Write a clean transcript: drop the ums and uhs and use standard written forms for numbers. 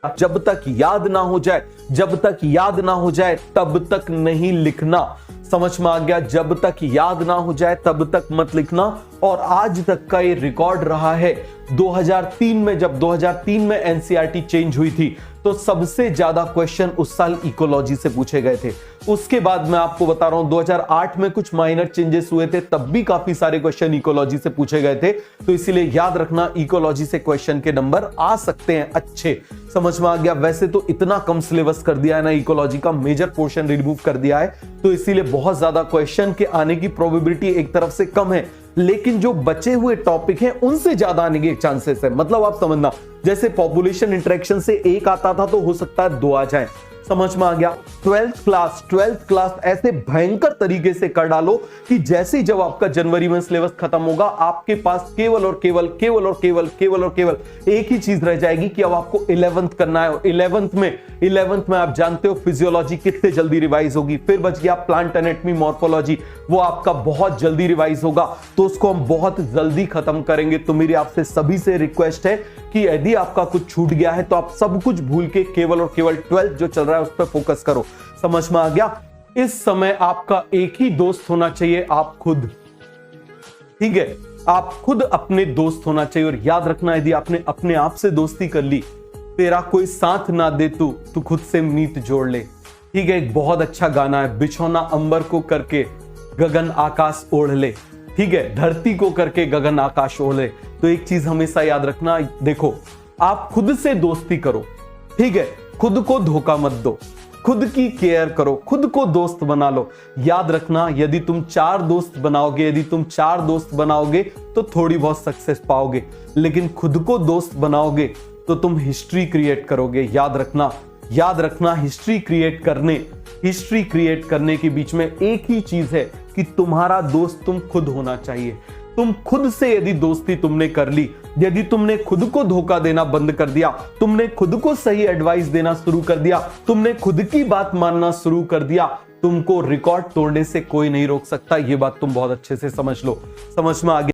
जब तक याद ना हो जाए, जब तक याद ना हो जाए तब तक नहीं लिखना। समझ में आ गया? जब तक याद ना हो जाए तब तक मत लिखना। और आज तक का ये रिकॉर्ड रहा है। 2003 में, जब 2003 में एनसीईआरटी चेंज हुई थी तो सबसे ज्यादा क्वेश्चन उस साल इकोलॉजी से पूछे गए थे। उसके बाद मैं आपको बता रहा हूं 2008 में कुछ माइनर चेंजेस हुए थे, तब भी काफी सारे क्वेश्चन इकोलॉजी से पूछे गए थे। तो इसीलिए याद रखना, इकोलॉजी से क्वेश्चन के नंबर आ सकते हैं अच्छे। समझ में आ गया? वैसे तो इतना कम सिलेबस कर दिया है ना, इकोलॉजी का मेजर पोर्शन रिमूव कर दिया है, तो इसीलिए बहुत ज्यादा क्वेश्चन के आने की प्रोबेबिलिटी एक तरफ से कम है, लेकिन जो बचे हुए टॉपिक हैं उनसे ज्यादा आने के चांसेस है। मतलब आप समझना, जैसे पॉपुलेशन इंटरेक्शन से एक आता था तो हो सकता है 2 आ जाए। समझ में आ गया? 12th क्लास ऐसे भयंकर तरीके से कर डालो कि जैसे ही जब आपका जनवरी में सिलेबस खत्म होगा, आपके पास केवल और केवल एक ही चीज रह जाएगी कि अब आपको 11th करना है। 11th में आप जानते हो फिजियोलॉजी कितने जल्दी रिवाइज होगी, फिर बच गया प्लांट एनाटॉमी मॉर्फोलॉजी, वो आपका बहुत जल्दी रिवाइज होगा, तो उसको हम बहुत जल्दी खत्म करेंगे। तो मेरी आपसे सभी से रिक्वेस्ट है कि यदि आपका कुछ छूट गया है तो आप सब कुछ भूल के केवल और केवल 12th जो चल रहा है उस पर फोकस करो। समझ में आ गया? इस समय आपका एक ही दोस्त होना चाहिए, आप खुद। ठीक है? आप खुद अपने दोस्त होना चाहिए। और याद रखना, यदि आपने अपने आप से दोस्ती कर ली, तेरा कोई साथ ना दे तू खुद से मीत जोड़ ले। ठीक है? एक बहुत अच्छा गाना है, बिछौना अंबर को करके गगन आकाश ओढ़ ले। ठीक है? धरती को करके गगन आकाश ओढ़ ले। तो एक चीज हमेशा याद रखना, देखो, आप खुद से दोस्ती करो। ठीक है? खुद को धोखा मत दो, खुद की केयर करो, खुद को दोस्त बना लो। याद रखना, यदि तुम 4 दोस्त बनाओगे तो थोड़ी बहुत सक्सेस पाओगे, लेकिन खुद को दोस्त बनाओगे तो तुम हिस्ट्री क्रिएट करोगे। याद रखना, हिस्ट्री क्रिएट करने के बीच में एक ही चीज है कि तुम्हारा दोस्त तुम खुद होना चाहिए। तुम खुद से यदि दोस्ती तुमने कर ली, यदि तुमने खुद को धोखा देना बंद कर दिया, तुमने खुद को सही एडवाइस देना शुरू कर दिया, तुमने खुद की बात मानना शुरू कर दिया, तुमको रिकॉर्ड तोड़ने से कोई नहीं रोक सकता। ये बात तुम बहुत अच्छे से समझ लो। समझ में आ गया?